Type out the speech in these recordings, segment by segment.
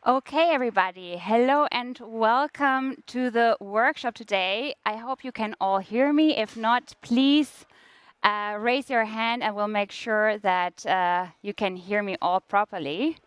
Okay, everybody. Hello and welcome to the workshop today. I hope you can all hear me. If not, please raise your hand and we'll make sure that you can hear me all properly.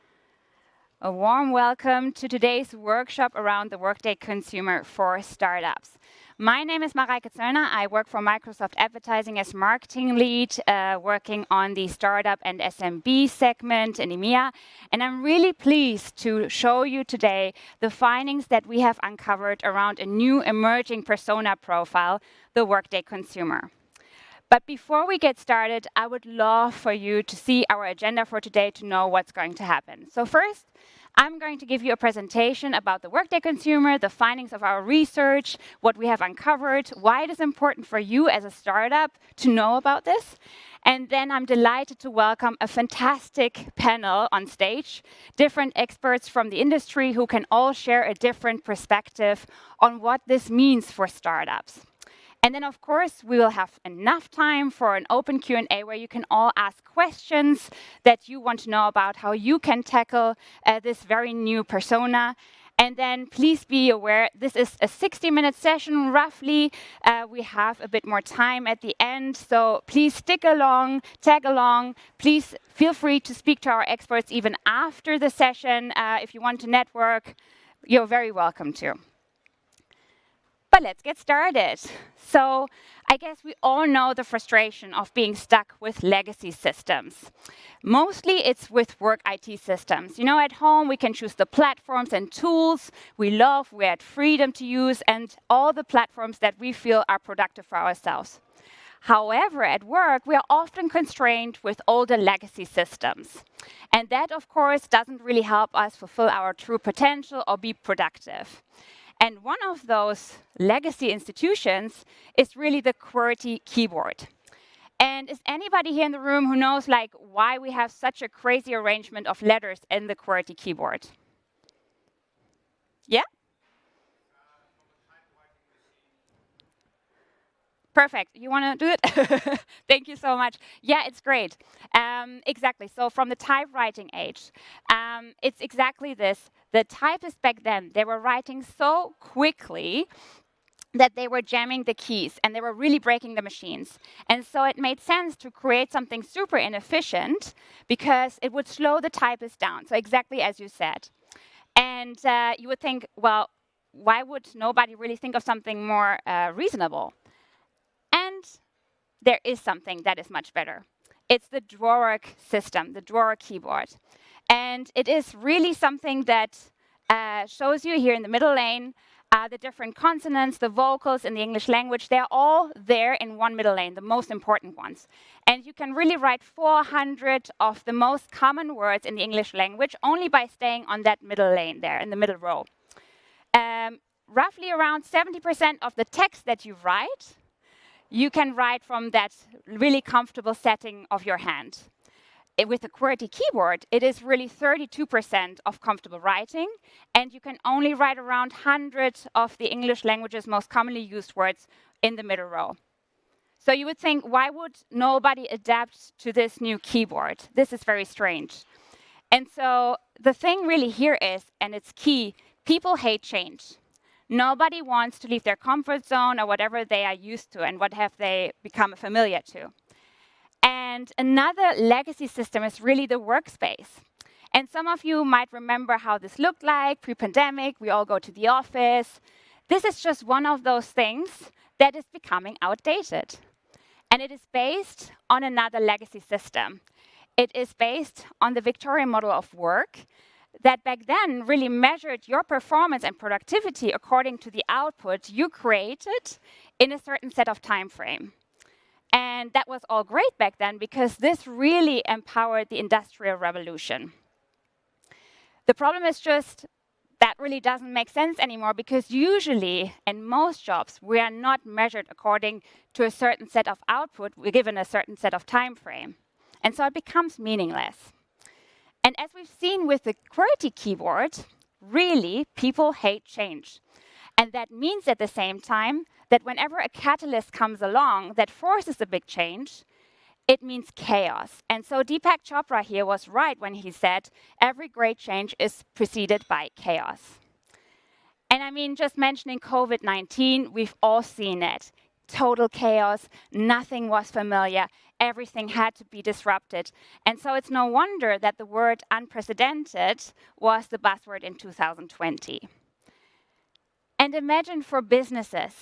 A warm welcome to today's workshop around the Workday Consumer for startups. My name is Mareike Zöllner. I work for Microsoft Advertising as marketing lead, working on the startup and SMB segment in EMEA. And I'm really pleased to show you today the findings that we have uncovered around a new emerging persona profile, the Workday Consumer. But before we get started, I would love for you to see our agenda for today to know what's going to happen. So first, I'm going to give you a presentation about the Workday Consumer, the findings of our research, what we have uncovered, why it is important for you as a startup to know about this. And then I'm delighted to welcome a fantastic panel on stage, different experts from the industry who can all share a different perspective on what this means for startups. And then, of course, we will have enough time for an open Q&A where you can all ask questions that you want to know about how you can tackle this very new persona. And then please be aware, this is a 60-minute session, roughly. We have a bit more time at the end, so please stick along, tag along. Please feel free to speak to our experts even after the session. If you want to network, you're very welcome to. But let's get started. So I guess we all know the frustration of being stuck with legacy systems. Mostly it's with work IT systems. You know, at home we can choose the platforms and tools we love, we had freedom to use, and all the platforms that we feel are productive for ourselves. However, at work, we are often constrained with older legacy systems. And that, of course, doesn't really help us fulfill our true potential or be productive. And one of those legacy institutions is really the QWERTY keyboard. And is anybody here in the room who knows why we have such a crazy arrangement of letters in the QWERTY keyboard? Yeah? Perfect. You want to do it? Thank you so much. Yeah, it's great. Exactly. So from the typewriting age, it's exactly this. The typists back then, they were writing so quickly that they were jamming the keys and they were really breaking the machines. And so it made sense to create something super inefficient because it would slow the typist down. So exactly as you said. And you would think, well, why would nobody really think of something more reasonable? And there is something that is much better. It's the Dvorak system, the Dvorak keyboard. And it is really something that shows you here in the middle lane the different consonants, the vocals in the English language. They're all there in one middle lane, the most important ones. And you can really write 400 of the most common words in the English language only by staying on that middle lane there in the middle row. Roughly around 70% of the text that you write, you can write from that really comfortable setting of your hand. With the QWERTY keyboard, it is really 32% of comfortable writing, and you can only write around 100 of the English language's most commonly used words in the middle row. So you would think, why would nobody adapt to this new keyboard? This is very strange. And so the thing really here is, and it's key, people hate change. Nobody wants to leave their comfort zone or whatever they are used to and what have they become familiar to. And another legacy system is really the workspace. And some of you might remember how this looked like pre-pandemic. We all go to the office. This is just one of those things that is becoming outdated. And it is based on another legacy system. It is based on the Victorian model of work that back then really measured your performance and productivity according to the output you created in a certain set of time frame. And that was all great back then because this really empowered the Industrial Revolution. The problem is just that really doesn't make sense anymore because usually in most jobs we are not measured according to a certain set of output, we're given a certain set of time frame. And so it becomes meaningless. And as we've seen with the QWERTY keyboard, really, people hate change. And that means at the same time that whenever a catalyst comes along that forces a big change, it means chaos. And so Deepak Chopra here was right when he said, every great change is preceded by chaos. And I mean, just mentioning COVID-19, we've all seen it. Total chaos, nothing was familiar, everything had to be disrupted. And so it's no wonder that the word unprecedented was the buzzword in 2020. And imagine for businesses,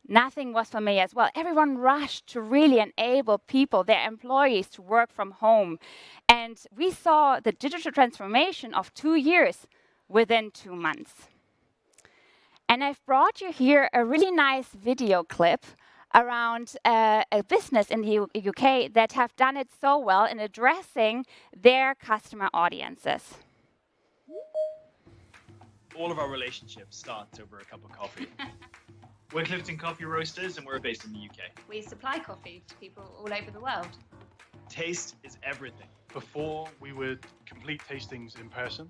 nothing was familiar as well. Everyone rushed to really enable people, their employees, to work from home. And we saw the digital transformation of 2 years within 2 months. And I've brought you here a really nice video clip around a business in the UK that have done it so well in addressing their customer audiences. All of our relationships start over a cup of coffee. We're Clifton Coffee Roasters and we're based in the UK. We supply coffee to people all over the world. Taste is everything. Before, we would complete tastings in person.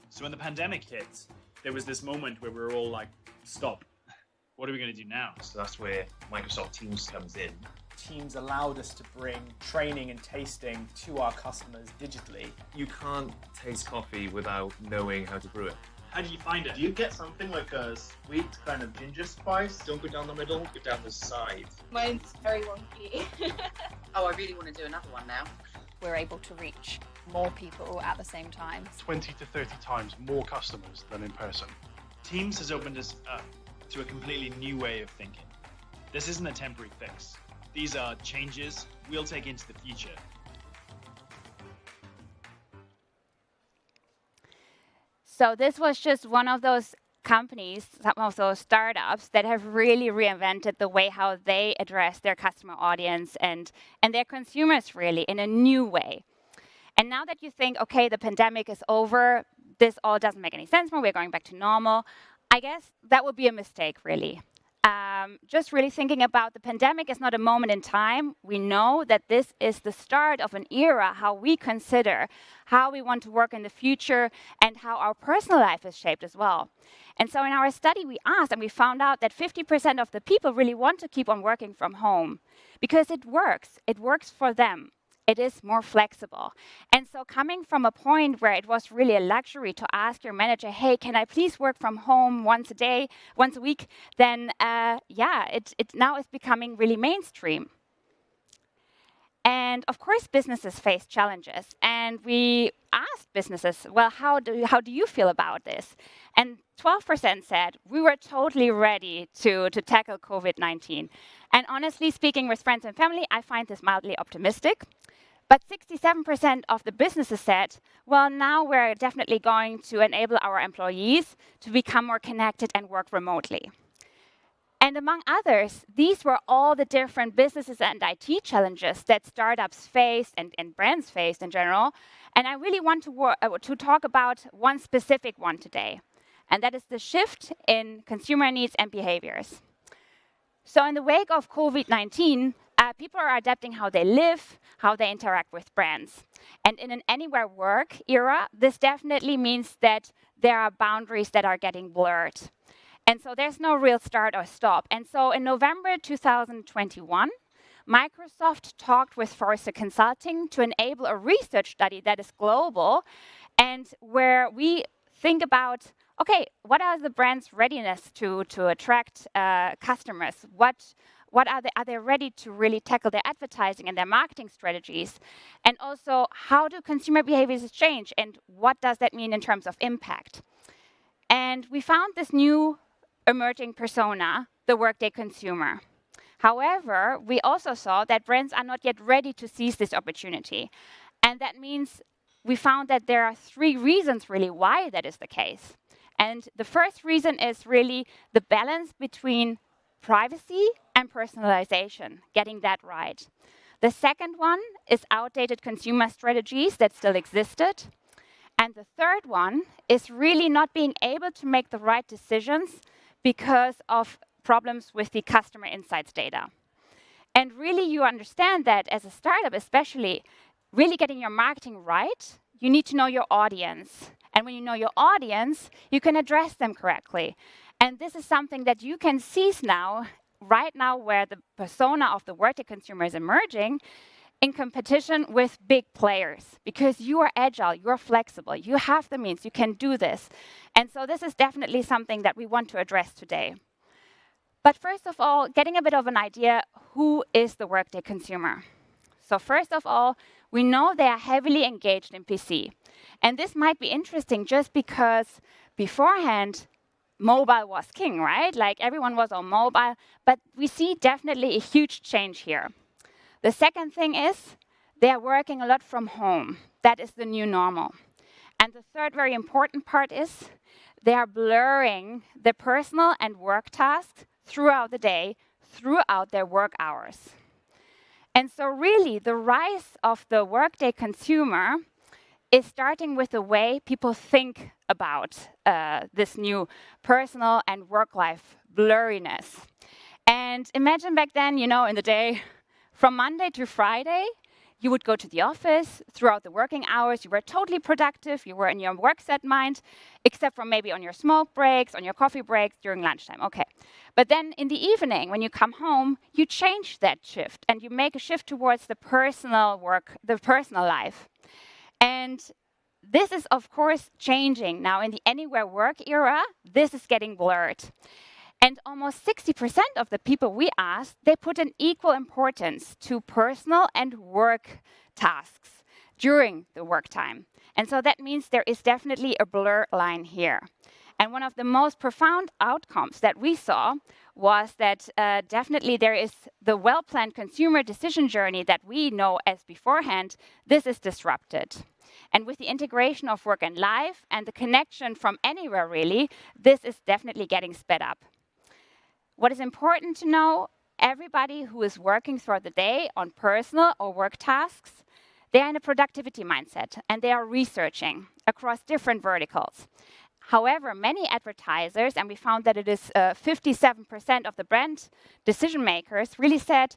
So when the pandemic hit, there was this moment where we were all like, stop. What are we going to do now? So that's where Microsoft Teams comes in. Teams allowed us to bring training and tasting to our customers digitally. You can't taste coffee without knowing how to brew it. How do you find it? Do you get something like a sweet kind of ginger spice? Don't go down the middle, go down the side. Mine's very wonky. Oh, I really want to do another one now. We're able to reach more people at the same time. 20 to 30 times more customers than in person. Teams has opened us up to a completely new way of thinking. This isn't a temporary fix. These are changes we'll take into the future. So this was just one of those companies, some of those startups that have really reinvented the way how they address their customer audience and their consumers really in a new way. And now that you think, okay, the pandemic is over, this all doesn't make any sense more, we're going back to normal, I guess that would be a mistake, really. Just really thinking about the pandemic is not a moment in time. We know that this is the start of an era, how we consider how we want to work in the future and how our personal life is shaped as well. And so in our study, we asked and we found out that 50% of the people really want to keep on working from home because it works. It works for them. It is more flexible. And so coming from a point where it was really a luxury to ask your manager, hey, can I please work from home once a day, once a week, then it now is becoming really mainstream. And of course, businesses face challenges. And we asked businesses, well, how do you feel about this? And 12% said, we were totally ready to tackle COVID-19. And honestly, speaking with friends and family, I find this mildly optimistic. But 67% of the businesses said, well, now we're definitely going to enable our employees to become more connected and work remotely. And among others, these were all the different businesses and IT challenges that startups faced and brands faced in general. And I really want to talk about one specific one today. And that is the shift in consumer needs and behaviors. So in the wake of COVID-19, people are adapting how they live, how they interact with brands. And in an anywhere work era, this definitely means that there are boundaries that are getting blurred. And so there's no real start or stop. And so in November 2021, Microsoft talked with Forrester Consulting to enable a research study that is global and where we think about, okay, what are the brand's readiness to attract customers? What are they ready to really tackle their advertising and their marketing strategies? And also, how do consumer behaviors change? And what does that mean in terms of impact? And we found this new emerging persona, the Workday Consumer. However, we also saw that brands are not yet ready to seize this opportunity. And that means we found that there are 3 reasons really why that is the case. And the first reason is really the balance between privacy and personalization, getting that right. The second one is outdated consumer strategies that still existed. And the third one is really not being able to make the right decisions because of problems with the customer insights data. And really you understand that as a startup especially, really getting your marketing right, you need to know your audience. And when you know your audience, you can address them correctly. And this is something that you can seize now, right now where the persona of the Workday Consumer is emerging, in competition with big players because you are agile, you are flexible, you have the means, you can do this. And so this is definitely something that we want to address today. But first of all, getting a bit of an idea, who is the Workday consumer? So first of all, we know they are heavily engaged in PC. And this might be interesting just because beforehand, mobile was king, right? Like everyone was on mobile, but we see definitely a huge change here. The second thing is they are working a lot from home. That is the new normal. And the third very important part is they are blurring the personal and work tasks throughout the day, throughout their work hours. And so really the rise of the Workday consumer is starting with the way people think about this new personal and work-life blurriness. And imagine back then, you know, in the day, from Monday to Friday, you would go to the office throughout the working hours. You were totally productive. You were in your work set mind, except for maybe on your smoke breaks, on your coffee breaks, during lunchtime. Okay. But then in the evening, when you come home, you change that shift and you make a shift towards the personal work, the personal life. And this is, of course, changing. Now, in the anywhere work era, this is getting blurred. And almost 60% of the people we asked, they put an equal importance to personal and work tasks during the work time. And so that means there is definitely a blur line here. And one of the most profound outcomes that we saw was that definitely there is the well-planned consumer decision journey that we know as beforehand, this is disrupted. And with the integration of work and life and the connection from anywhere really, this is definitely getting sped up. What is important to know, everybody who is working throughout the day on personal or work tasks, they are in a productivity mindset and they are researching across different verticals. However, many advertisers, and we found that it is 57% of the brand decision makers really said,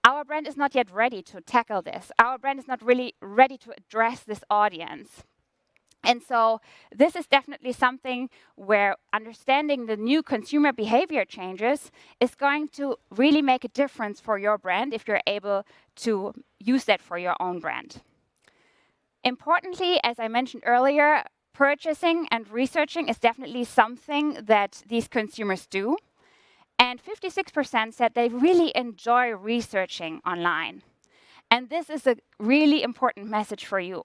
our brand is not yet ready to tackle this. Our brand is not really ready to address this audience. And so this is definitely something where understanding the new consumer behavior changes is going to really make a difference for your brand if you're able to use that for your own brand. Importantly, as I mentioned earlier, purchasing and researching is definitely something that these consumers do. And 56% said they really enjoy researching online. And this is a really important message for you.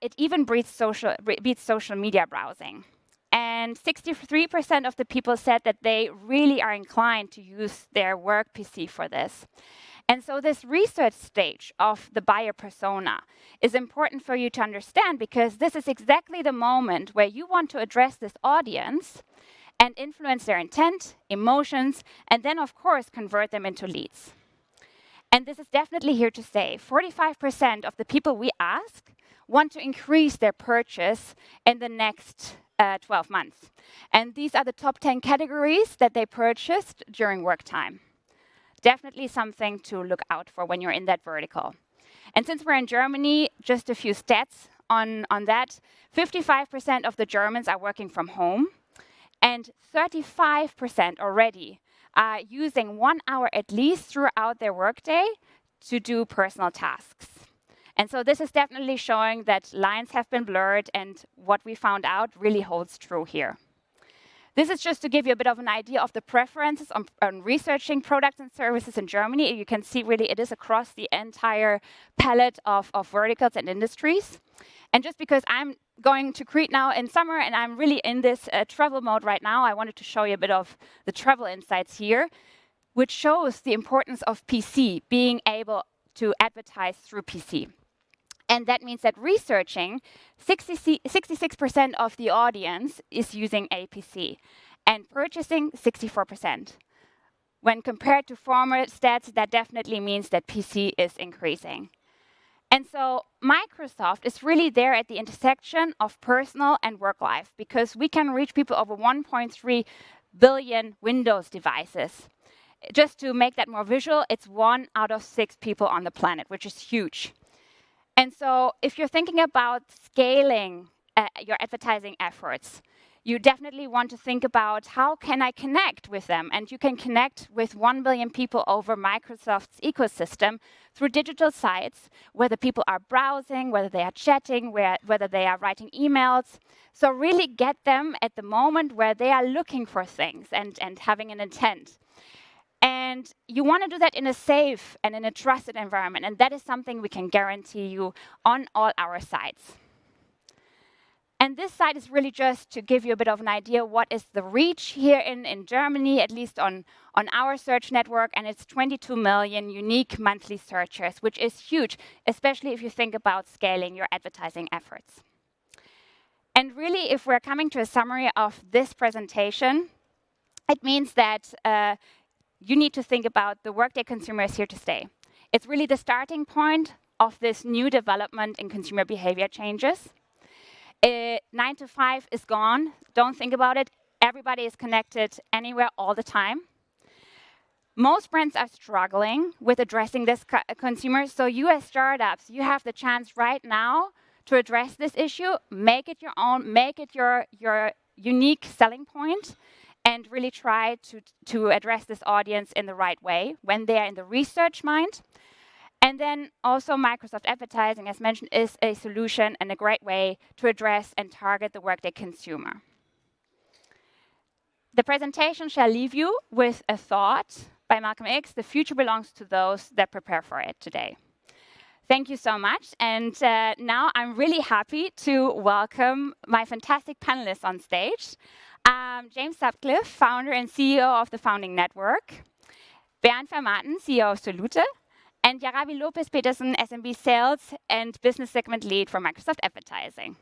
It even beats social media browsing. And 63% of the people said that they really are inclined to use their work PC for this. And so this research stage of the buyer persona is important for you to understand because this is exactly the moment where you want to address this audience and influence their intent, emotions, and then, of course, convert them into leads. And this is definitely here to stay. 45% of the people we ask want to increase their purchase in the next 12 months. And these are the top 10 categories that they purchased during work time. Definitely something to look out for when you're in that vertical. And since we're in Germany, just a few stats on that. 55% of the Germans are working from home, and 35% already are using 1 hour at least throughout their workday to do personal tasks. And so this is definitely showing that lines have been blurred, and what we found out really holds true here. This is just to give you a bit of an idea of the preferences on researching products and services in Germany. You can see really it is across the entire palette of verticals and industries. And just because I'm going to Crete now in summer and I'm really in this travel mode right now, I wanted to show you a bit of the travel insights here, which shows the importance of PC, being able to advertise through PC. And that means that researching, 66% of the audience is using a PC, and purchasing 64%. When compared to former stats, that definitely means that PC is increasing. And so Microsoft is really there at the intersection of personal and work life, because we can reach people over 1.3 billion Windows devices. Just to make that more visual, it's 1 out of 6 people on the planet, which is huge. And so if you're thinking about scaling your advertising efforts. You definitely want to think about how can I connect with them? And you can connect with 1 billion people over Microsoft's ecosystem through digital sites, whether people are browsing, whether they are chatting, whether they are writing emails. So really get them at the moment where they are looking for things and having an intent. And you want to do that in a safe and in a trusted environment. And that is something we can guarantee you on all our sites. And this site is really just to give you a bit of an idea what is the reach here in Germany, at least on our search network. And it's 22 million unique monthly searchers, which is huge, especially if you think about scaling your advertising efforts. And really, if we're coming to a summary of this presentation, it means that you need to think about the Workday consumer is here to stay. It's really the starting point of this new development in consumer behavior changes. 9 to 5 is gone. Don't think about it. Everybody is connected anywhere all the time. Most brands are struggling with addressing this consumer. So you as startups, you have the chance right now to address this issue, make it your own, make it your unique selling point, and really try to address this audience in the right way when they are in the research mind. And then also Microsoft Advertising, as mentioned, is a solution and a great way to address and target the Workday consumer. The presentation shall leave you with a thought by Malcolm X: the future belongs to those that prepare for it today. Thank you so much. And now I'm really happy to welcome my fantastic panelists on stage. James Sutcliffe, founder and CEO of the Founding Network. Bernd Vermaten, CEO of Solute. And Jarabi Lopez Peterson, SMB Sales and Business Segment Lead for Microsoft Advertising.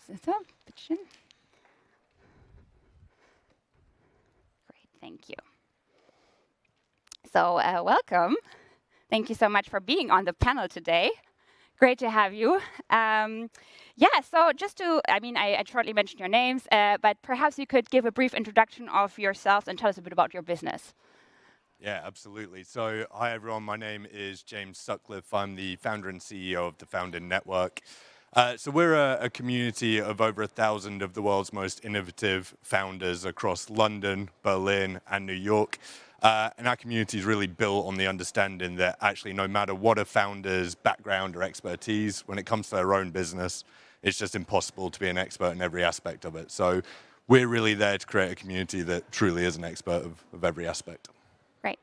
So, bitteschön. Great, thank you. So, welcome. Thank you so much for being on the panel today. Great to have you. Yeah, so just to, I shortly mentioned your names, but perhaps you could give a brief introduction of yourselves and tell us a bit about your business. Yeah, absolutely. So, hi everyone, my name is James Sutcliffe. I'm the founder and CEO of the Founding Network. So we're a community of over 1,000 of the world's most innovative founders across London, Berlin, and New York. And our community is really built on the understanding that actually no matter what a founder's background or expertise, when it comes to their own business, it's just impossible to be an expert in every aspect of it. So we're really there to create a community that truly is an expert of every aspect. Great.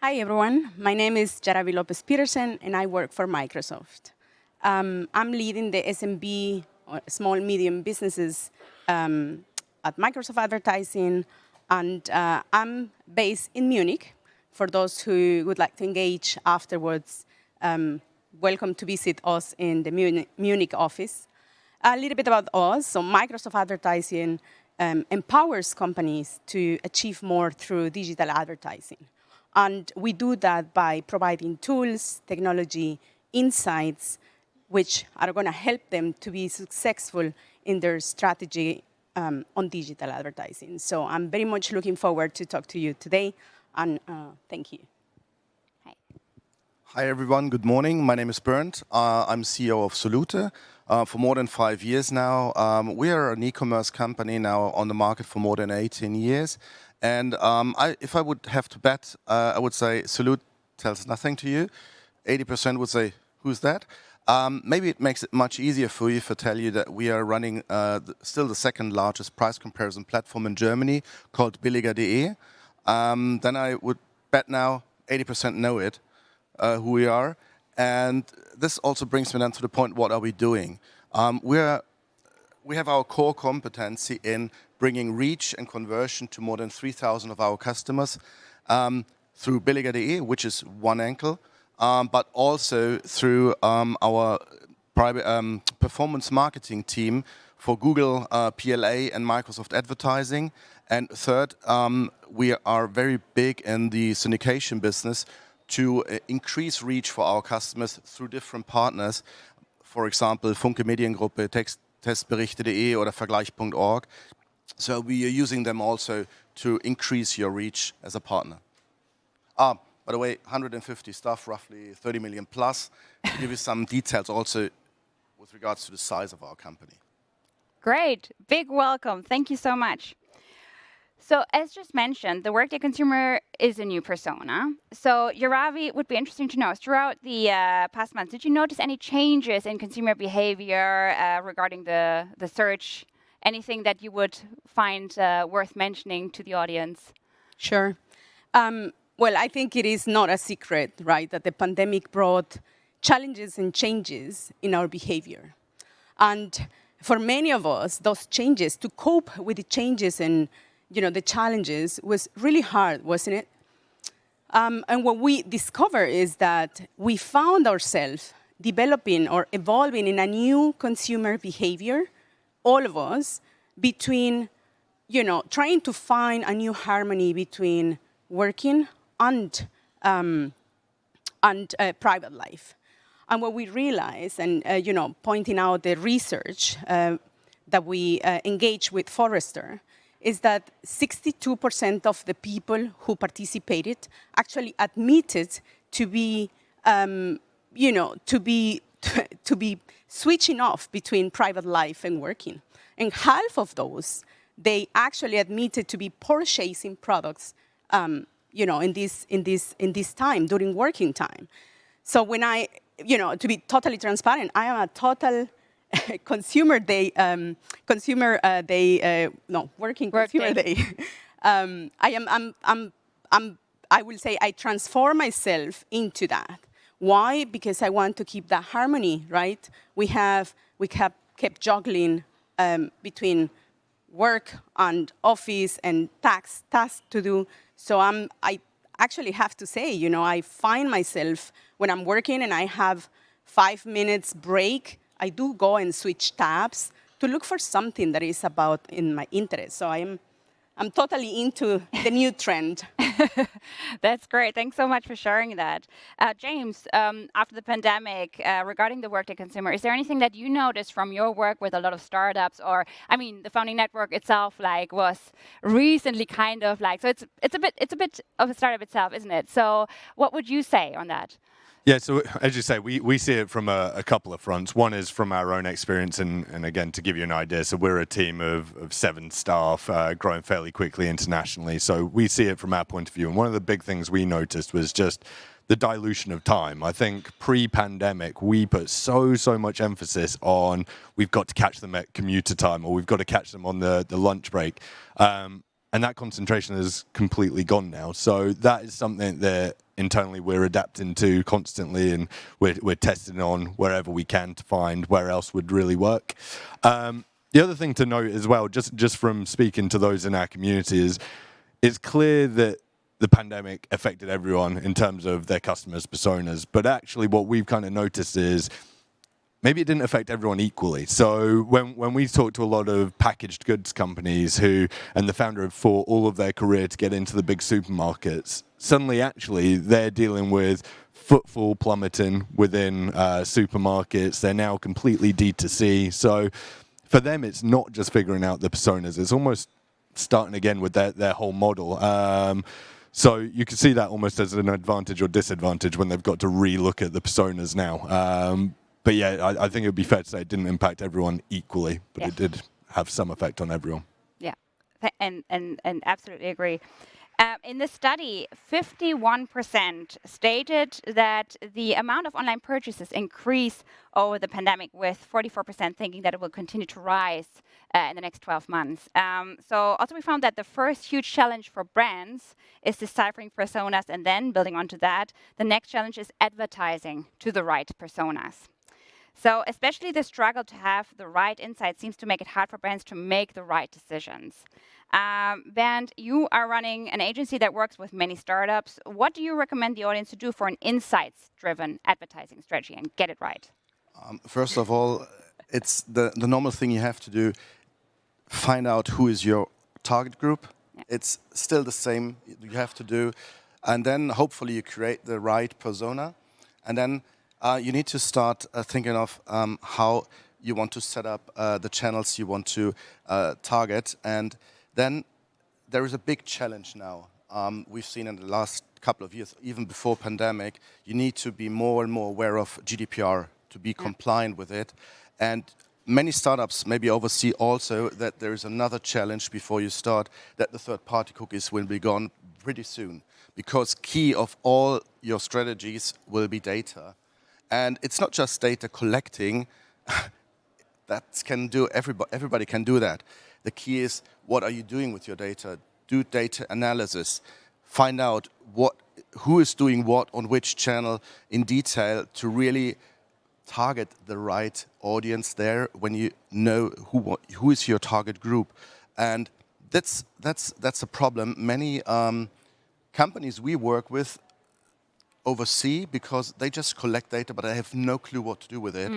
Hi, everyone. My name is Jarabi Lopez Peterson, and I work for Microsoft. I'm leading the SMB, or small, medium businesses at Microsoft Advertising. And I'm based in Munich. For those who would like to engage afterwards, welcome to visit us in the Munich office. A little bit about us. So Microsoft Advertising empowers companies to achieve more through digital advertising. And we do that by providing tools, technology, insights, which are going to help them to be successful in their strategy on digital advertising. So I'm very much looking forward to talk to you today, and thank you. Hi. Hi, everyone. Good morning. My name is Bernd. I'm CEO of Solute for more than 5 years now. We are an e-commerce company now on the market for more than 18 years. And if I would have to bet, I would say Solute tells nothing to you. 80% would say, who's that? Maybe it makes it much easier for you if I tell you that we are running still the second largest price comparison platform in Germany called billiger.de. Then I would bet now 80% know it, who we are. And this also brings me then to the point, what are we doing? We have our core competency in bringing reach and conversion to more than 3,000 of our customers through billiger.de, which is one angle. But also through our private performance marketing team for Google, PLA, and Microsoft Advertising. And third, we are very big in the syndication business to increase reach for our customers through different partners. For example, Funke Mediengruppe, Testberichte.de oder Vergleich.org. So we are using them also to increase your reach as a partner. By the way, 150 staff, roughly 30 million plus. To give you some details also with regards to the size of our company. Great. Big welcome. Thank you so much. So as just mentioned, the Workday Consumer is a new persona. So Yaravi, it would be interesting to know, throughout the past months, did you notice any changes in consumer behavior regarding the search? Anything that you would find worth mentioning to the audience? Sure. Well, I think it is not a secret, right, that the pandemic brought challenges and changes in our behavior. And for many of us, those changes, to cope with the changes and the challenges was really hard, wasn't it? And what we discovered is that we found ourselves developing or evolving in a new consumer behavior, all of us, between, trying to find a new harmony between working and private life. And what we realized, and pointing out the research that we engaged with Forrester, is that 62% of the people who participated actually admitted to be, to be switching off between private life and working. And half of those, they actually admitted to be purchasing products, in this time, during working time. So when to be totally transparent, I am a total consumer day, working consumer day. I will say I transform myself into that. Why? Because I want to keep that harmony, right? We kept juggling between work and office and tasks to do. So I actually have to say, I find myself when I'm working and I have 5 minutes break, I do go and switch tabs to look for something that is about in my interest. So I'm totally into the new trend. That's great. Thanks so much for sharing that. James, after the pandemic, regarding the Workday Consumer, is there anything that you noticed from your work with a lot of startups, or, the founding network itself, was recently kind of so it's a bit of a startup itself, isn't it? So what would you say on that? Yeah, so as you say, we see it from a couple of fronts. One is from our own experience, and again, to give you an idea, so we're a team of 7 staff, growing fairly quickly internationally. So we see it from our point of view. And one of the big things we noticed was just the dilution of time. I think pre-pandemic, we put so much emphasis on we've got to catch them at commuter time, or we've got to catch them on the lunch break. And that concentration is completely gone now. So that is something that internally we're adapting to constantly, and we're testing on wherever we can to find where else would really work. The other thing to note as well, just from speaking to those in our community, is it's clear that the pandemic affected everyone in terms of their customers' personas. But actually what we've kind of noticed is maybe it didn't affect everyone equally. So when we talk to a lot of packaged goods companies and the founder had fought all of their career to get into the big supermarkets, suddenly actually they're dealing with footfall plummeting within supermarkets. They're now completely D2C. So for them, it's not just figuring out the personas. It's almost starting again with their whole model. So you can see that almost as an advantage or disadvantage when they've got to re-look at the personas now. But yeah, I think it would be fair to say it didn't impact everyone equally, but it did have some effect on everyone. Yeah, and absolutely agree. In the study, 51% stated that the amount of online purchases increased over the pandemic, with 44% thinking that it will continue to rise in the next 12 months. So also we found that the first huge challenge for brands is deciphering personas, and then building onto that, the next challenge is advertising to the right personas. So especially the struggle to have the right insight seems to make it hard for brands to make the right decisions. Bernd, you are running an agency that works with many startups. What do you recommend the audience to do for an insights-driven advertising strategy and get it right? First of all, it's the normal thing you have to do. Find out who is your target group. Yeah. It's still the same you have to do. And then hopefully you create the right persona. And then you need to start thinking of how you want to set up the channels you want to target. And then there is a big challenge now we've seen in the last couple of years, even before pandemic, you need to be more and more aware of GDPR to be compliant with it. And many startups maybe oversee also that there is another challenge before you start, that the third-party cookies will be gone pretty soon. Because key of all your strategies will be data. And it's not just data collecting, that can do, everybody can do that. The key is, what are you doing with your data? Do data analysis, find out who is doing what on which channel in detail to really target the right audience there when you know who is your target group. And that's a problem. Many companies we work with oversee because they just collect data, but they have no clue what to do with it.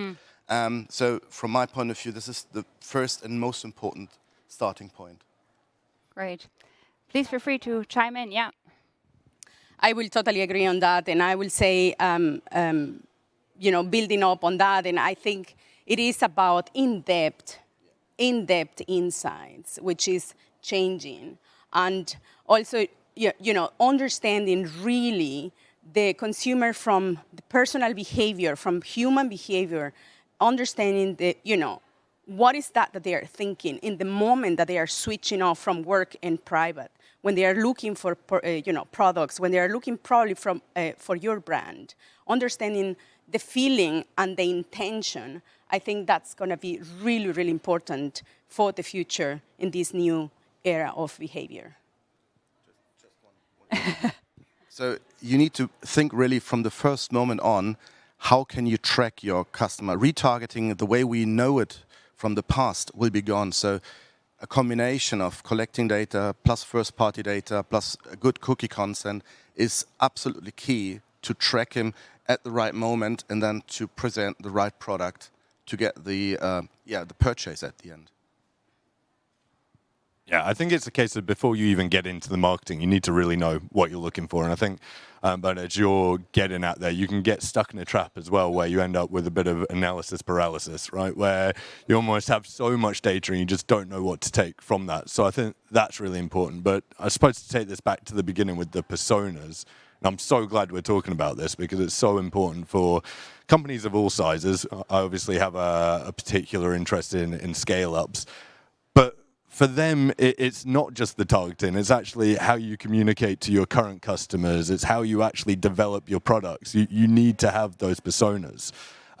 So from my point of view, this is the first and most important starting point. Great. Please feel free to chime in. Yeah. I will totally agree on that, and I will say, building up on that, and I think it is about in-depth insights, which is changing, and also, understanding really the consumer from the personal behavior, from human behavior, understanding what is that they are thinking in the moment that they are switching off from work and private, when they are looking for products, when they are looking probably for your brand, understanding the feeling and the intention. I think that's going to be really, really important for the future in this new era of behavior. Just one. So you need to think really from the first moment on, how can you track your customer? Retargeting, the way we know it from the past, will be gone. So a combination of collecting data plus first-party data plus a good cookie consent is absolutely key to track him at the right moment and then to present the right product to get the purchase at the end. Yeah, I think it's a case of before you even get into the marketing, you need to really know what you're looking for. And I think, but as you're getting at there, you can get stuck in a trap as well, where you end up with a bit of analysis paralysis, right? Where you almost have so much data and you just don't know what to take from that. So I think that's really important. But I suppose to take this back to the beginning with the personas, and I'm so glad we're talking about this because it's so important for companies of all sizes. I obviously have a particular interest in scale-ups, but for them, it's not just the targeting. It's actually how you communicate to your current customers. It's how you actually develop your products. You need to have those personas.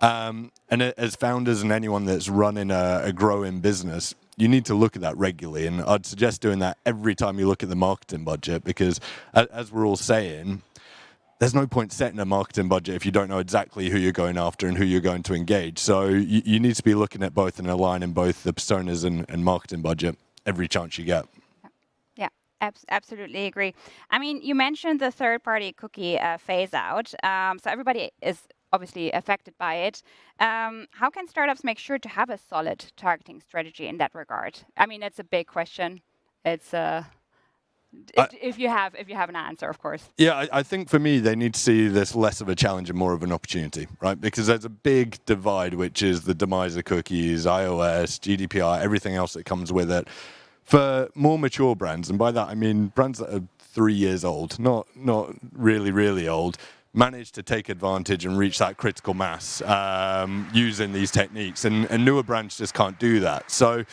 And as founders and anyone that's running a growing business, you need to look at that regularly. And I'd suggest doing that every time you look at the marketing budget, because as we're all saying, there's no point setting a marketing budget if you don't know exactly who you're going after and who you're going to engage. So you need to be looking at both and aligning both the personas and marketing budget every chance you get. Yeah, absolutely agree. I mean, you mentioned the third-party cookie phase out. So everybody is obviously affected by it. How can startups make sure to have a solid targeting strategy in that regard? I mean, it's a big question. It's if you have an answer, of course. Yeah, I think for me, they need to see this less of a challenge and more of an opportunity, right? Because there's a big divide, which is the demise of cookies, iOS, GDPR, everything else that comes with it. For more mature brands, and by that I mean brands that are 3 years old, not really, really old, manage to take advantage and reach that critical mass using these techniques. And newer brands just can't do that. So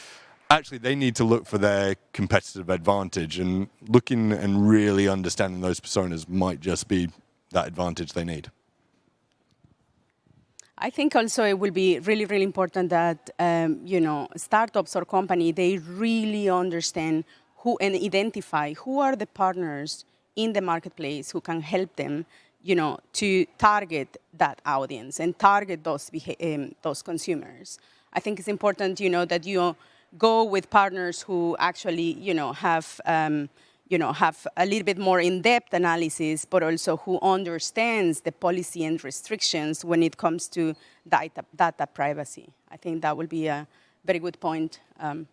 actually, they need to look for their competitive advantage, and looking and really understanding those personas might just be that advantage they need. I think also it will be really, really important that startups or company, they really understand who and identify who are the partners in the marketplace who can help them, to target that audience and target those consumers. I think it's important, that you go with partners who actually, have a little bit more in-depth analysis, but also who understands the policy and restrictions when it comes to data privacy. I think that will be a very good point. And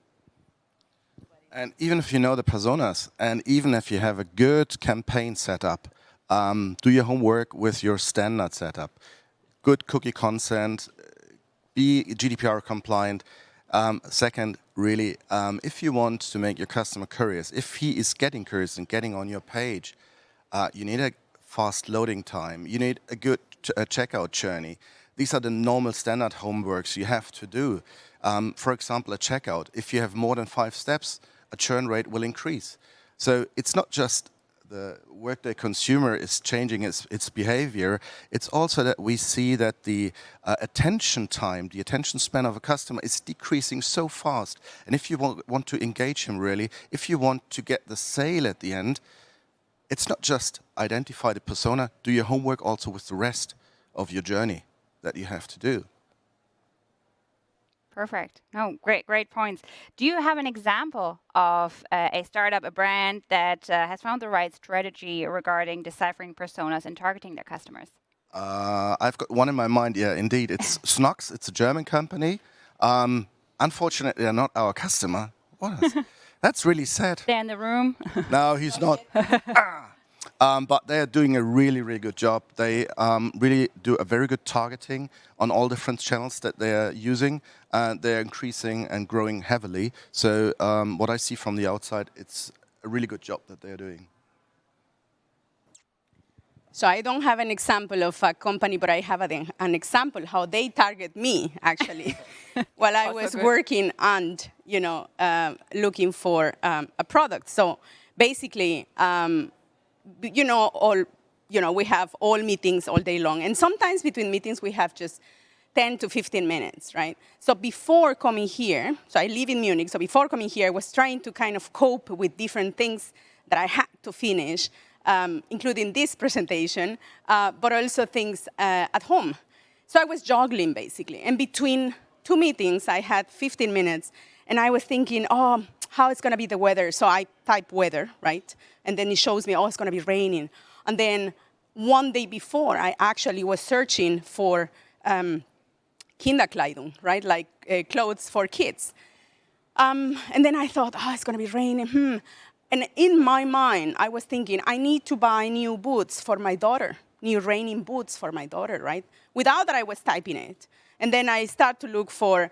even if you know the personas, and even if you have a good campaign setup, do your homework with your standard setup. Good cookie consent, be GDPR compliant. Second, really, if you want to make your customer curious, if he is getting curious and getting on your page, you need a fast loading time. You need a good checkout journey. These are the normal standard homeworks you have to do. For example, a checkout. If you have more than 5 steps, a churn rate will increase. So it's not just the Workday consumer is changing its behavior. It's also that we see that the attention time, the attention span of a customer is decreasing so fast. And if you want to engage him really, if you want to get the sale at the end, it's not just identify the persona, do your homework also with the rest of your journey that you have to do. Perfect. No, great points. Do you have an example of a startup, a brand that has found the right strategy regarding deciphering personas and targeting their customers? I've got one in my mind, yeah, indeed. It's Snox, it's a German company. Unfortunately, they're not our customer. That's really sad. They're in the room. No, he's not. But they are doing a really, really good job. They really do a very good targeting on all different channels that they are using. They're increasing and growing heavily. So what I see from the outside, it's a really good job that they're doing. So I don't have an example of a company, but I have an example how they target me, actually, while I was working and, looking for a product. So basically, we have all meetings all day long. And sometimes between meetings, we have just 10 to 15 minutes, right? So before coming here, so I live in Munich, so before coming here, I was trying to kind of cope with different things that I had to finish, including this presentation, but also things at home. So I was juggling, basically. And between 2 meetings, I had 15 minutes, and I was thinking, how it's going to be the weather. So I type weather, right? And then it shows me, it's going to be raining. And then one day before, I actually was searching for Kinderkleidung, right? Like clothes for kids. And then I thought, it's going to be raining. And in my mind, I was thinking, I need to buy new boots for my daughter, new raining boots for my daughter, right? Without that, I was typing it. And then I start to look for,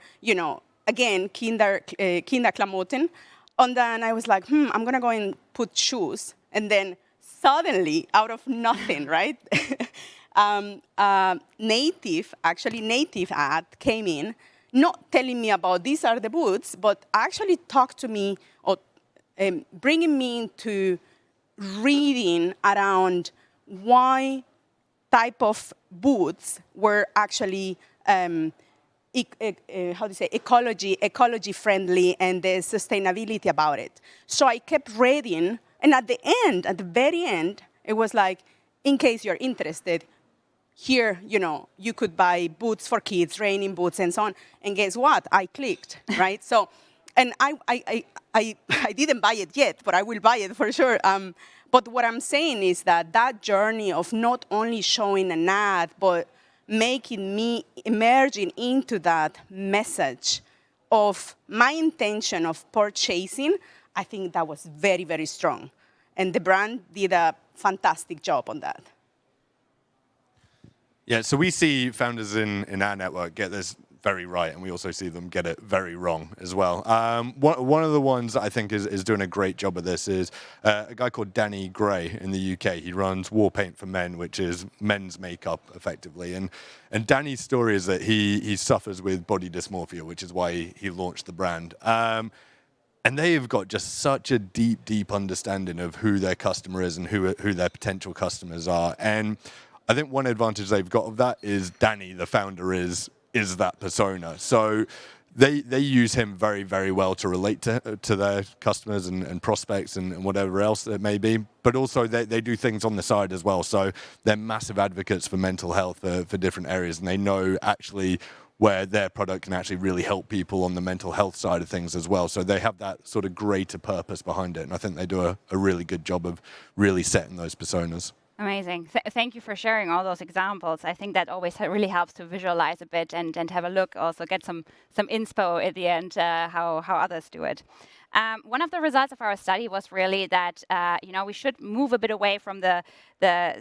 again, Kinderklamotten. And then I was like, I'm going to go and put shoes. And then suddenly, out of nothing, right? native ad came in, not telling me about these are the boots, but actually talked to me or bringing me into reading around why type of boots were actually ecology friendly and the sustainability about it. So I kept reading, and at the very end, it was like, in case you're interested, here, you could buy boots for kids, raining boots, and so on. And guess what? I clicked, right? So, and I didn't buy it yet, but I will buy it for sure. But what I'm saying is that journey of not only showing an ad, but making me emerging into that message of my intention of purchasing, I think that was very, very strong. And the brand did a fantastic job on that. Yeah, so we see founders in our network get this very right, and we also see them get it very wrong as well. One of the ones that I think is doing a great job of this is a guy called Danny Gray in the UK. He runs War Paint for Men, which is men's makeup, effectively. And Danny's story is that he suffers with body dysmorphia, which is why he launched the brand. And they've got just such a deep understanding of who their customer is and who their potential customers are. And I think one advantage they've got of that is Danny, the founder, is that persona. So they use him very, very well to relate to their customers and prospects and whatever else it may be. But also they do things on the side as well. So they're massive advocates for mental health for different areas, and they know actually where their product can actually really help people on the mental health side of things as well. So they have that sort of greater purpose behind it. And I think they do a really good job of really setting those personas. Amazing. Thank you for sharing all those examples. I think that always really helps to visualize a bit and have a look, also get some inspo at the end, how others do it. One of the results of our study was really that we should move a bit away from the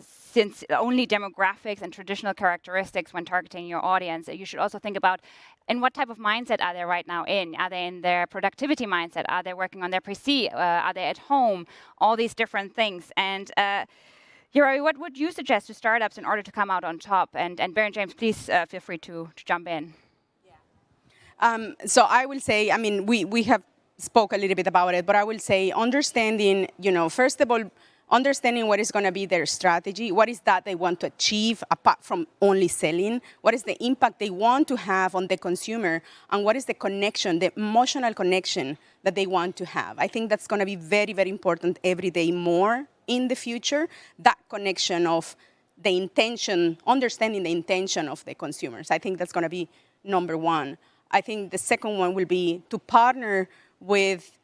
since only demographics and traditional characteristics when targeting your audience. You should also think about in what type of mindset are they right now in? Are they in their productivity mindset? Are they working on their PC? Are they at home? All these different things. And Yuri, what would you suggest to startups in order to come out on top? And Bernd James, please feel free to jump in. So I will say, I mean, we have spoke a little bit about it, but I will say understanding, first of all, understanding what is going to be their strategy, what is that they want to achieve apart from only selling, what is the impact they want to have on the consumer, and what is the connection, the emotional connection that they want to have. I think that's going to be very, very important every day more in the future, that connection of the intention, understanding the intention of the consumers. I think that's going to be number one. I think the second one will be to partner with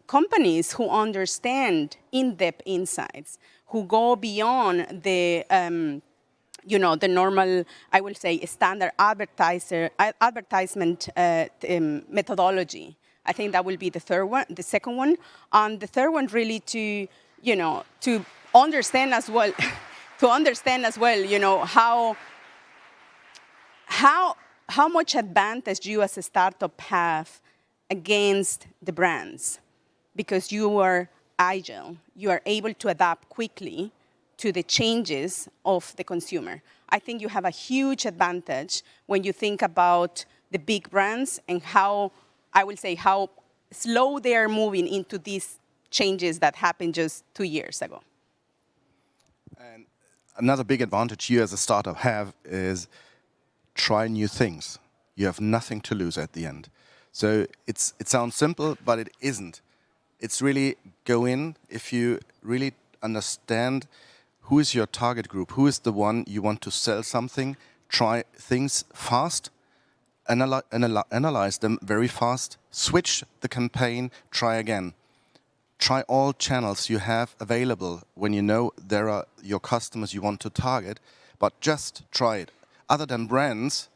companies who understand in-depth insights, who go beyond the the normal, I will say, standard advertisement methodology. I think that will be the second one. And the third one really to understand as well, how much advantage you as a startup have against the brands, because you are agile, you are able to adapt quickly to the changes of the consumer. I think you have a huge advantage when you think about the big brands and how slow they are moving into these changes that happened just 2 years ago. And another big advantage you as a startup have is try new things. You have nothing to lose at the end. So it sounds simple, but it isn't. It's really go in if you really understand who is your target group, who is the one you want to sell something, try things fast, analyze them very fast, switch the campaign, try again. Try all channels you have available when you know there are your customers you want to target, but just try it. Other than brands,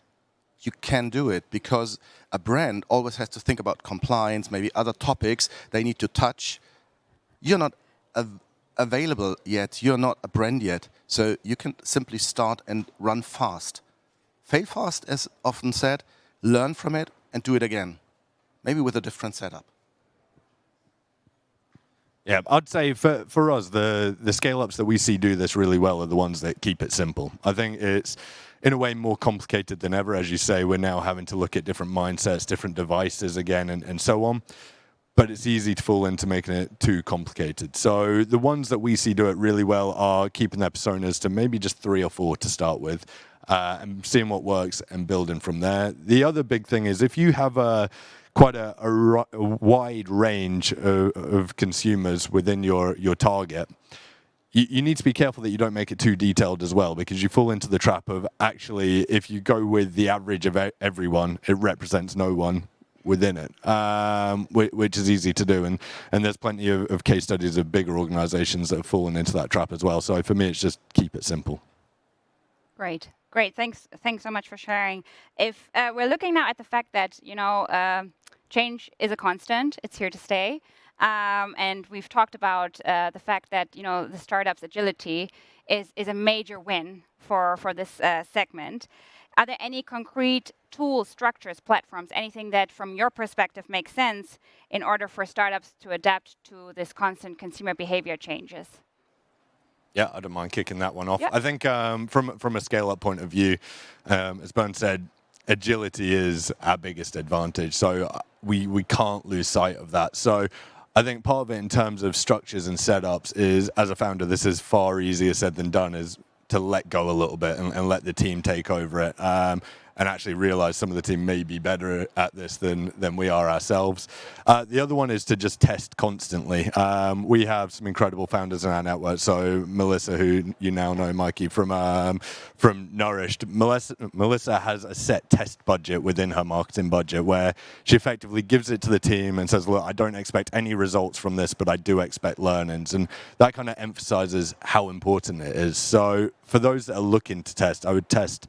you can do it because a brand always has to think about compliance, maybe other topics they need to touch. You're not available yet. You're not a brand yet. So you can simply start and run fast. Fail fast, as often said, learn from it and do it again, maybe with a different setup. Yeah, I'd say for us, the scale-ups that we see do this really well are the ones that keep it simple. I think it's, in a way, more complicated than ever. As you say, we're now having to look at different mindsets, different devices again, and so on. But it's easy to fall into making it too complicated. So the ones that we see do it really well are keeping their personas to maybe just 3 or 4 to start with, and seeing what works and building from there. The other big thing is if you have quite a wide range of consumers within your target, you need to be careful that you don't make it too detailed as well, because you fall into the trap of actually, if you go with the average of everyone, it represents no one within it, which is easy to do. And there's plenty of case studies of bigger organizations that have fallen into that trap as well. So for me, it's just keep it simple. Great. Thanks so much for sharing. If we're looking now at the fact that, change is a constant, it's here to stay. And we've talked about the fact that, the startup's agility is a major win for this segment. Are there any concrete tools, structures, platforms, anything that from your perspective makes sense in order for startups to adapt to this constant consumer behavior changes? Yeah, I don't mind kicking that one off. Yep. I think from a scale-up point of view, as Bernd said, agility is our biggest advantage. So we can't lose sight of that. So I think part of it in terms of structures and setups is, as a founder, this is far easier said than done, is to let go a little bit and let the team take over it. and actually realize some of the team may be better at this than we are ourselves. The other one is to just test constantly. We have some incredible founders in our network. So Melissa, who you now know, Mikey, from Nourished, Melissa has a set test budget within her marketing budget where she effectively gives it to the team and says, look, I don't expect any results from this, but I do expect learnings. And that kind of emphasizes how important it is. So for those that are looking to test, I would test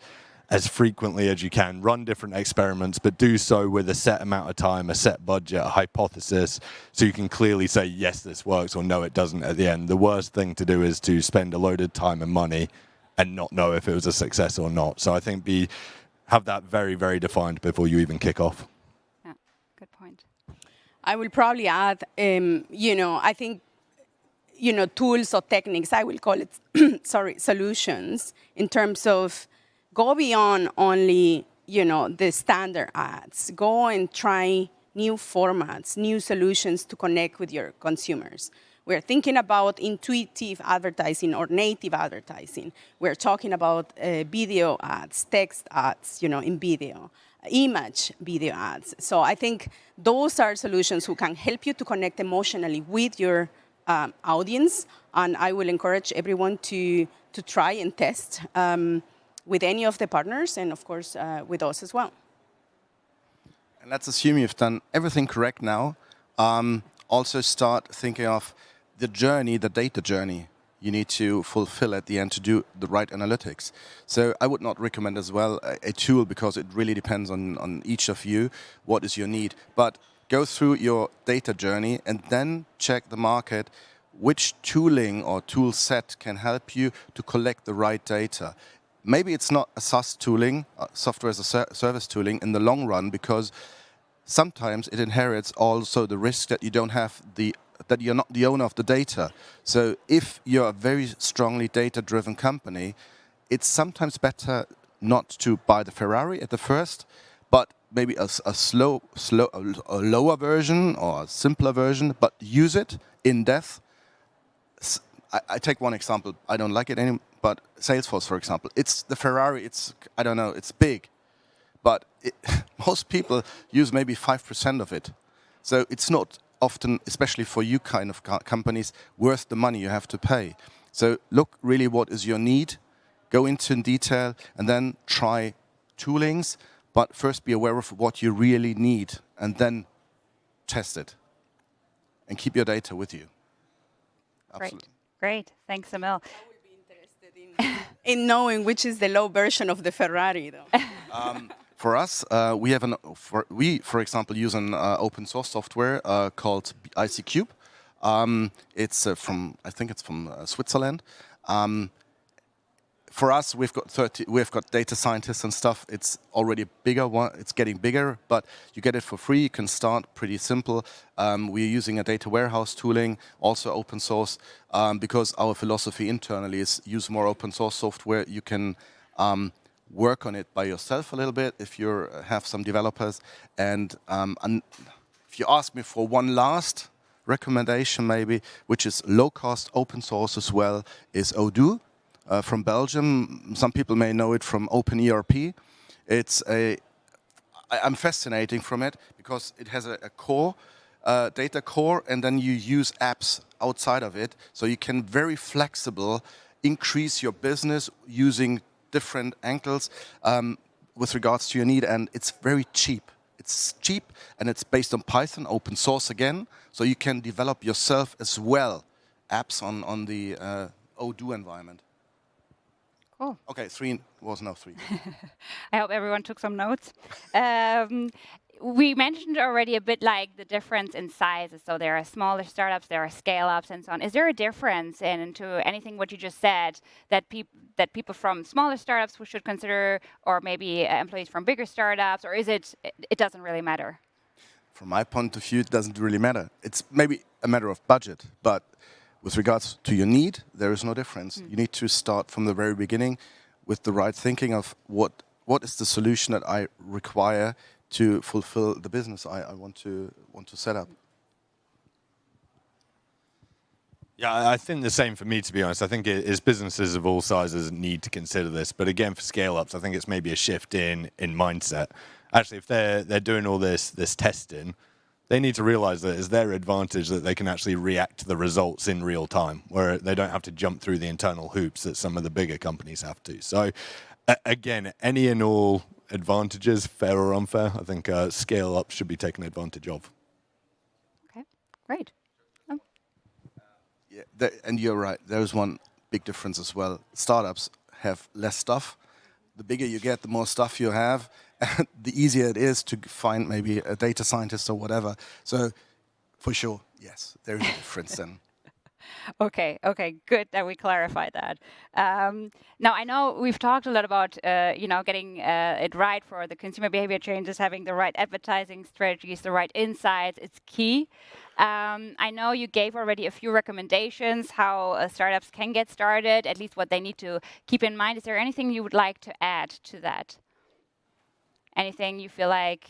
as frequently as you can, run different experiments, but do so with a set amount of time, a set budget, a hypothesis, so you can clearly say, yes, this works, or no, it doesn't at the end. The worst thing to do is to spend a load of time and money and not know if it was a success or not. So I think have that very, very defined before you even kick off. Yeah, good point. I will probably add, I think, tools or techniques, I will call it, solutions, in terms of go beyond only, the standard ads. Go and try new formats, new solutions to connect with your consumers. We're thinking about intuitive advertising or native advertising. We're talking about video ads, text ads, in video, image video ads. So I think those are solutions who can help you to connect emotionally with your audience. And I will encourage everyone to try and test with any of the partners, and of course, with us as well. And let's assume you've done everything correct now. Also start thinking of the journey, the data journey you need to fulfill at the end to do the right analytics. So I would not recommend as well a tool, because it really depends on each of you, what is your need. But go through your data journey and then check the market, which tooling or tool set can help you to collect the right data. Maybe it's not a SaaS tooling, software as a service tooling in the long run, because sometimes it inherits also the risk that you don't have that you're not the owner of the data. So if you're a very strongly data-driven company, it's sometimes better not to buy the Ferrari at the first, but maybe a lower version or a simpler version, but use it in depth. I take one example. I don't like it anymore. But Salesforce, for example, it's the Ferrari. It's big, but most people use maybe 5% of it. So it's not often, especially for you kind of companies, worth the money you have to pay. So look really what is your need, go into detail, and then try toolings. But first be aware of what you really need, and then test it, and keep your data with you. Absolutely. Great. Thanks, Emil. In knowing which is the low version of the Ferrari, though. For us, we, for example, use an open source software called ICCube. It's from Switzerland. For us, we've got data scientists and stuff. It's already bigger. It's getting bigger, but you get it for free. You can start pretty simple. We're using a data warehouse tooling, also open source, because our philosophy internally is use more open source software. You can work on it by yourself a little bit if you have some developers. And if you ask me for one last recommendation, maybe, which is low-cost open source as well, is Odoo. From Belgium. Some people may know it from OpenERP. I'm fascinating from it because it has a core, data core, and then you use apps outside of it. So you can very flexible increase your business using different angles with regards to your need, and it's very cheap. It's cheap, and it's based on Python, open source again, so you can develop yourself as well apps on the Odoo environment. Cool. Okay, 3 was now 3. I hope everyone took some notes. We mentioned already a bit like the difference in sizes. So there are smaller startups, there are scale-ups, and so on. Is there a difference into anything what you just said that people from smaller startups we should consider, or maybe employees from bigger startups, or is it doesn't really matter? From my point of view, it doesn't really matter. It's maybe a matter of budget, but with regards to your need, there is no difference. You need to start from the very beginning with the right thinking of what is the solution that I require to fulfill the business I want to set up. Yeah, I think the same for me, to be honest. I think it is businesses of all sizes need to consider this. But again, for scale-ups, I think it's maybe a shift in mindset. Actually, if they're doing all this testing, they need to realize that it's their advantage that they can actually react to the results in real time, where they don't have to jump through the internal hoops that some of the bigger companies have to. So again, any and all advantages, fair or unfair, I think scale-ups should be taken advantage of. Okay, great. Yeah, and you're right. There's one big difference as well. Startups have less stuff. The bigger you get, the more stuff you have, and the easier it is to find maybe a data scientist or whatever. So, for sure, yes, there is a difference then. Okay, good that we clarified that. Now, I know we've talked a lot about, getting it right for the consumer behavior changes, having the right advertising strategies, the right insights. It's key. I know you gave already a few recommendations how startups can get started, at least what they need to keep in mind. Is there anything you would like to add to that? Anything you feel like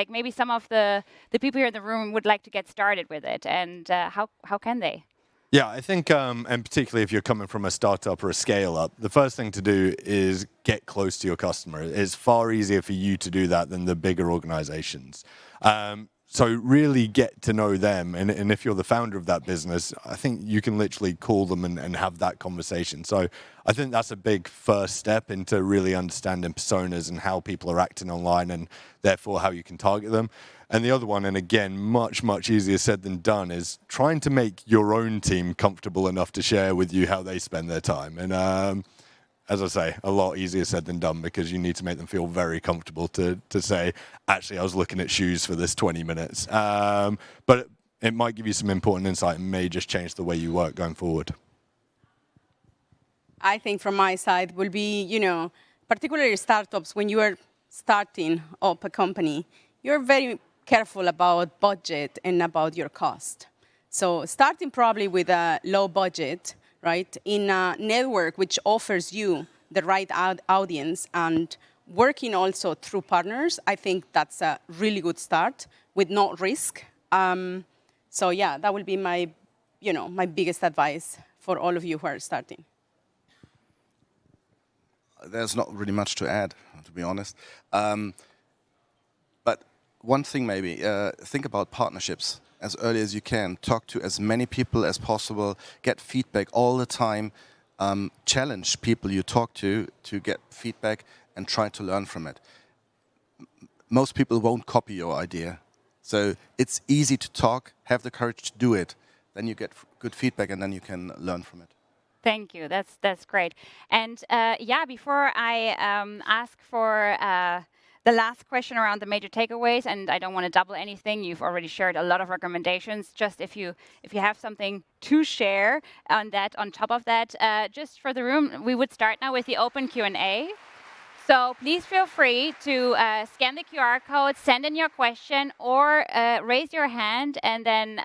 maybe some of the people here in the room would like to get started with it, and how can they? Yeah, I think, and particularly if you're coming from a startup or a scale-up, the first thing to do is get close to your customer. It's far easier for you to do that than the bigger organizations. So really get to know them, and if you're the founder of that business, I think you can literally call them and have that conversation. So I think that's a big first step into really understanding personas and how people are acting online, and therefore how you can target them. And the other one, and again, much, much easier said than done, is trying to make your own team comfortable enough to share with you how they spend their time. And as I say, a lot easier said than done, because you need to make them feel very comfortable to say, actually, I was looking at shoes for this 20 minutes. But it might give you some important insight and may just change the way you work going forward. I think from my side will be, particularly startups, when you are starting up a company, you're very careful about budget and about your cost. So starting probably with a low budget, right, in a network which offers you the right audience, and working also through partners, I think that's a really good start with no risk. So yeah, that will be my biggest advice for all of you who are starting. There's not really much to add, to be honest. But one thing maybe, think about partnerships as early as you can. Talk to as many people as possible. Get feedback all the time. Challenge people you talk to get feedback and try to learn from it. Most people won't copy your idea. So it's easy to talk, have the courage to do it. Then you get good feedback, and then you can learn from it. Thank you. That's great. And before I ask for the last question around the major takeaways, and I don't want to double anything. You've already shared a lot of recommendations. Just if you have something to share on that, on top of that, just for the room, we would start now with the open Q&A. So please feel free to scan the QR code, send in your question, or raise your hand, and then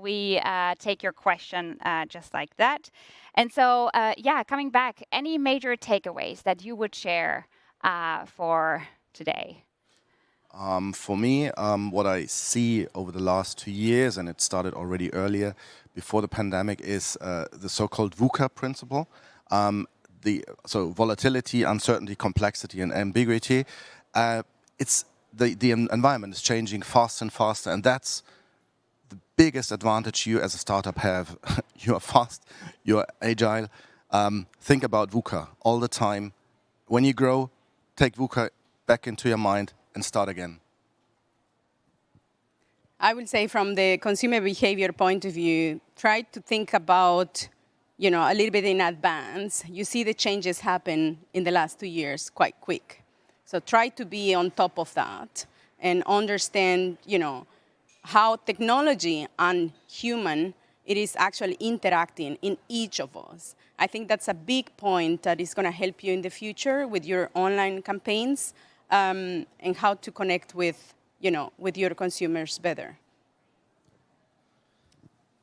we take your question just like that. And so, coming back, any major takeaways that you would share for today? For me, what I see over the last 2 years, and it started already earlier, before the pandemic, is the so-called VUCA principle. So volatility, uncertainty, complexity, and ambiguity. The environment is changing faster and faster, and that's the biggest advantage you as a startup have. You are fast, you are agile. Think about VUCA all the time. When you grow, take VUCA back into your mind and start again. I would say from the consumer behavior point of view, try to think about a little bit in advance. You see the changes happen in the last 2 years quite quick. So try to be on top of that and understand, how technology and human, it is actually interacting in each of us. I think that's a big point that is going to help you in the future with your online campaigns, and how to connect with your consumers better.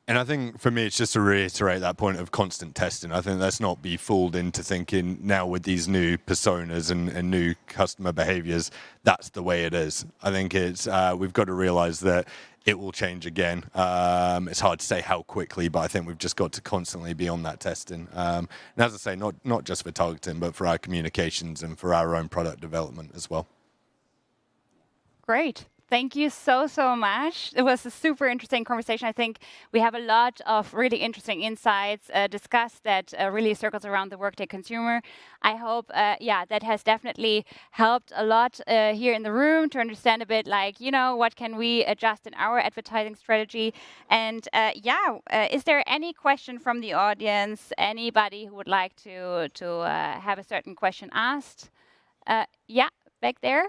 And I think for me, it's just to reiterate that point of constant testing. I think let's not be fooled into thinking now with these new personas and new customer behaviors, that's the way it is. I think it's we've got to realize that it will change again. It's hard to say how quickly, but I think we've just got to constantly be on that testing. And as I say, not just for targeting, but for our communications and for our own product development as well. Great. Thank you so much. It was a super interesting conversation. I think we have a lot of really interesting insights discussed that really circles around the Workday consumer. I hope, that has definitely helped a lot here in the room to understand a bit like, what can we adjust in our advertising strategy? And is there any question from the audience? Anybody who would like to have a certain question asked? Back there.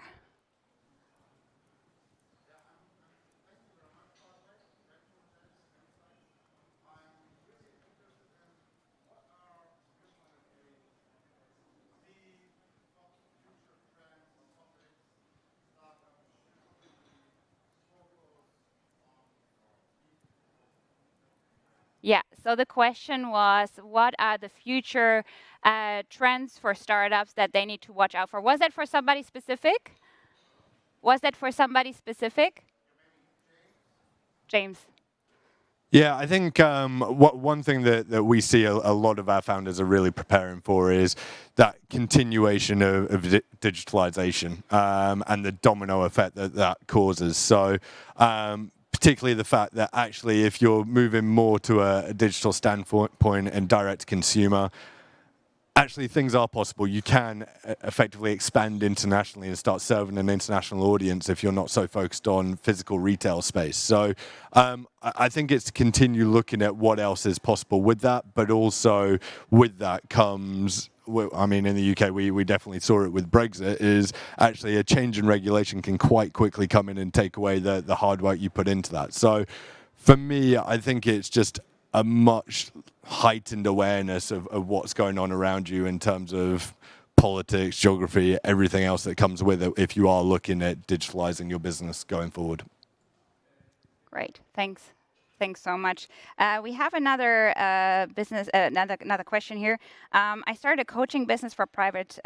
Yeah, so the question was, what are the future trends for startups that they need to watch out for? Was that for somebody specific? James. Yeah, I think one thing that we see a lot of our founders are really preparing for is that continuation of digitalization and the domino effect that causes. So particularly the fact that actually if you're moving more to a digital standpoint and direct to consumer, actually things are possible. You can effectively expand internationally and start serving an international audience if you're not so focused on physical retail space. So I think it's to continue looking at what else is possible with that, but also with that comes, I mean, in the UK, we definitely saw it with Brexit, is actually a change in regulation can quite quickly come in and take away the hard work you put into that. So for me, I think it's just a much heightened awareness of what's going on around you in terms of politics, geography, everything else that comes with it if you are looking at digitalizing your business going forward. Great, thanks. Thanks so much. We have another another question here. I started a coaching business for private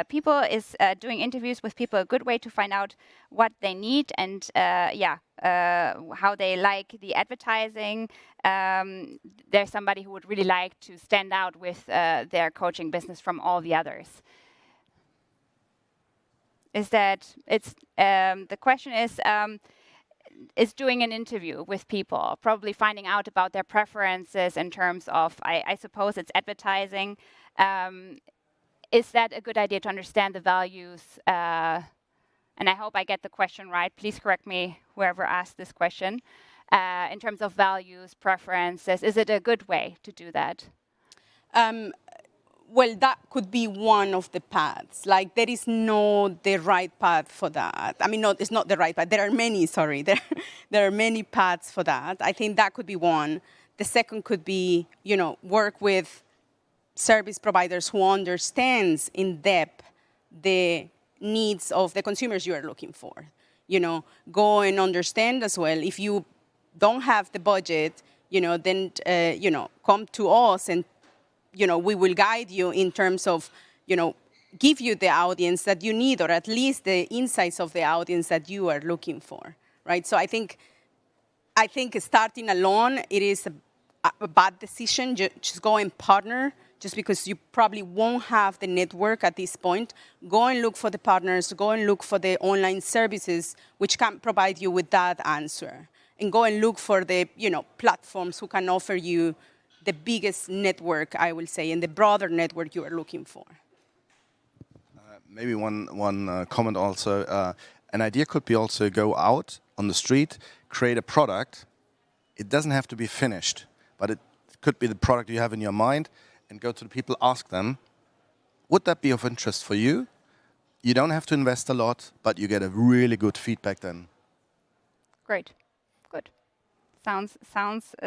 people. Is doing interviews with people a good way to find out what they need and how they like the advertising? There's somebody who would really like to stand out with their coaching business from all the others. The question is doing an interview with people, probably finding out about their preferences in terms of, I suppose it's advertising. Is that a good idea to understand the values? And I hope I get the question right. Please correct me, whoever asked this question. In terms of values, preferences, is it a good way to do that? Well, that could be one of the paths. Like, there is no the right path for that. I mean, no, it's not the right path. There are many, sorry. There are many paths for that. I think that could be one. The second could be, work with service providers who understands in depth the needs of the consumers you are looking for. Go and understand as well. If you don't have the budget, then, come to us and we will guide you in terms of, give you the audience that you need, or at least the insights of the audience that you are looking for, right? So I think starting alone, it is a bad decision. Just go and partner, just because you probably won't have the network at this point. Go and look for the partners, go and look for the online services which can provide you with that answer. And go and look for the, platforms who can offer you the biggest network, I will say, and the broader network you are looking for. Maybe one comment also. An idea could be also go out on the street, create a product. It doesn't have to be finished, but it could be the product you have in your mind, and go to the people, ask them, would that be of interest for you? You don't have to invest a lot, but you get a really good feedback then. Great. Good. Sounds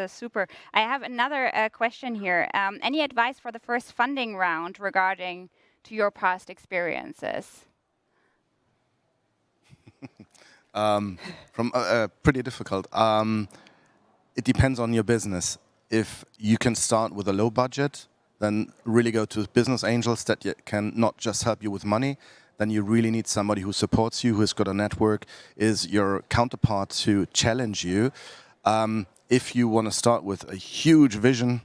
super. I have another question here. Any advice for the first funding round regarding to your past experiences? Pretty difficult. it depends on your business. If you can start with a low budget, then really go to business angels that can not just help you with money. Then you really need somebody who supports you, who has got a network, is your counterpart to challenge you. If you want to start with a huge vision,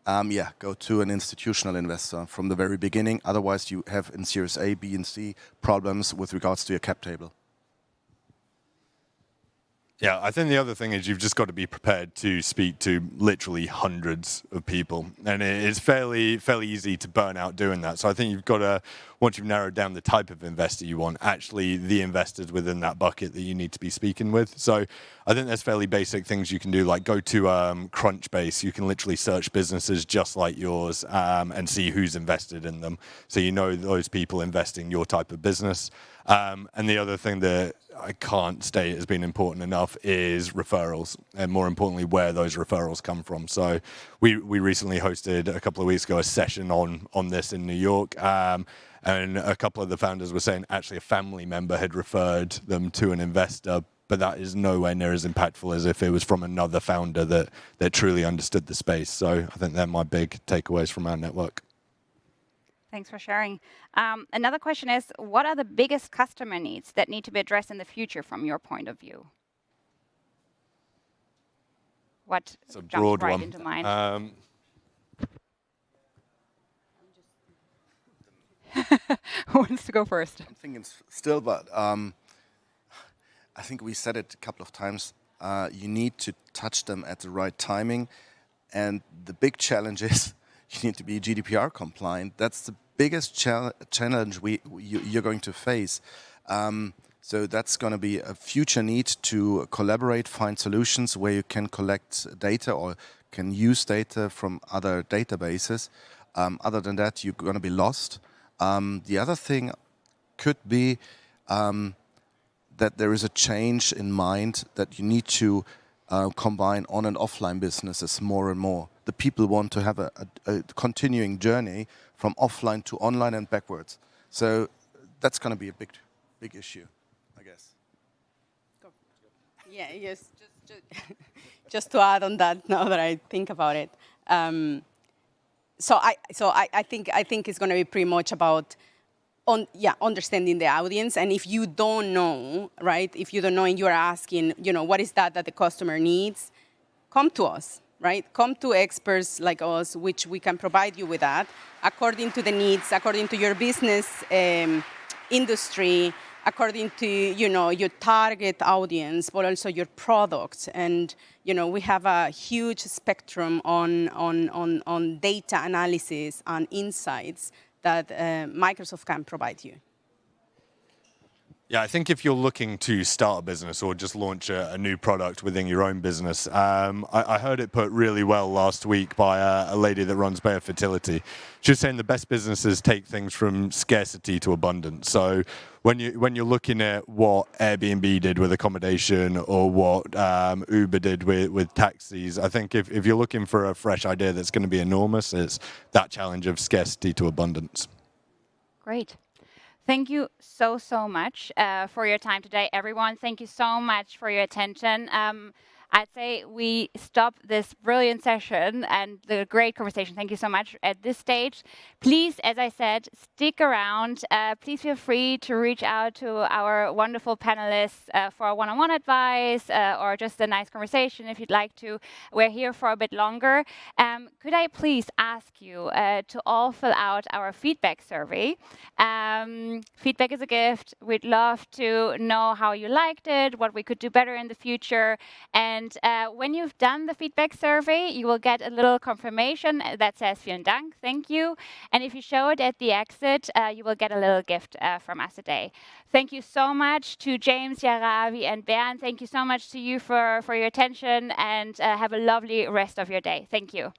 go to an institutional investor from the very beginning. Otherwise, you have in Series A, B, and C problems with regards to your cap table. Yeah, I think the other thing is you've just got to be prepared to speak to literally hundreds of people. And it's fairly easy to burn out doing that. So I think you've got to, once you've narrowed down the type of investor you want, actually the investors within that bucket that you need to be speaking with. So I think there's fairly basic things you can do, like go to Crunchbase. You can literally search businesses just like yours and see who's invested in them. So you know those people investing your type of business. And the other thing that I can't state has been important enough is referrals, and more importantly, where those referrals come from. So we recently hosted a couple of weeks ago a session on this in New York, and a couple of the founders were saying actually a family member had referred them to an investor, but that is nowhere near as impactful as if it was from another founder that truly understood the space. So I think they're my big takeaways from our network. Thanks for sharing. Another question is, what are the biggest customer needs that need to be addressed in the future from your point of view? What jumps right into mind? Who wants to go first? I'm thinking still, but I think we said it a couple of times. You need to touch them at the right timing. And the big challenge is you need to be GDPR compliant. That's the biggest challenge you're going to face. So that's going to be a future need to collaborate, find solutions where you can collect data or can use data from other databases. Other than that, you're going to be lost. The other thing could be that there is a change in mind that you need to combine on and offline businesses more and more. The people want to have a continuing journey from offline to online and backwards. So that's going to be a big issue, I guess. Yeah, yes. Just to add on that, now that I think about it, so I think it's going to be pretty much about understanding the audience. And if you don't know, right? If you don't know and you're asking, what is that the customer needs, come to us, right? Come to experts like us, which we can provide you with that according to the needs, according to your business industry, according to your target audience, but also your product. And we have a huge spectrum on data analysis and insights that Microsoft can provide you. Yeah, I think if you're looking to start a business or just launch a new product within your own business, I heard it put really well last week by a lady that runs Bayer Fertility. She was saying the best businesses take things from scarcity to abundance. So when you're looking at what Airbnb did with accommodation or what Uber did with taxis, I think if you're looking for a fresh idea that's going to be enormous, it's that challenge of scarcity to abundance. Great. Thank you so much for your time today, everyone. Thank you so much for your attention. I'd say we stop this brilliant session and the great conversation. Thank you so much at this stage. Please, as I said, stick around. Please feel free to reach out to our wonderful panelists for one-on-one advice or just a nice conversation if you'd like to. We're here for a bit longer. Could I please ask you to all fill out our feedback survey? Feedback is a gift. We'd love to know how you liked it, what we could do better in the future. And when you've done the feedback survey, you will get a little confirmation that says vielen Dank, thank you. And if you show it at the exit, you will get a little gift from us today. Thank you so much to James, Yaravi, and Bernd. Thank you so much to you for your attention, and have a lovely rest of your day. Thank you.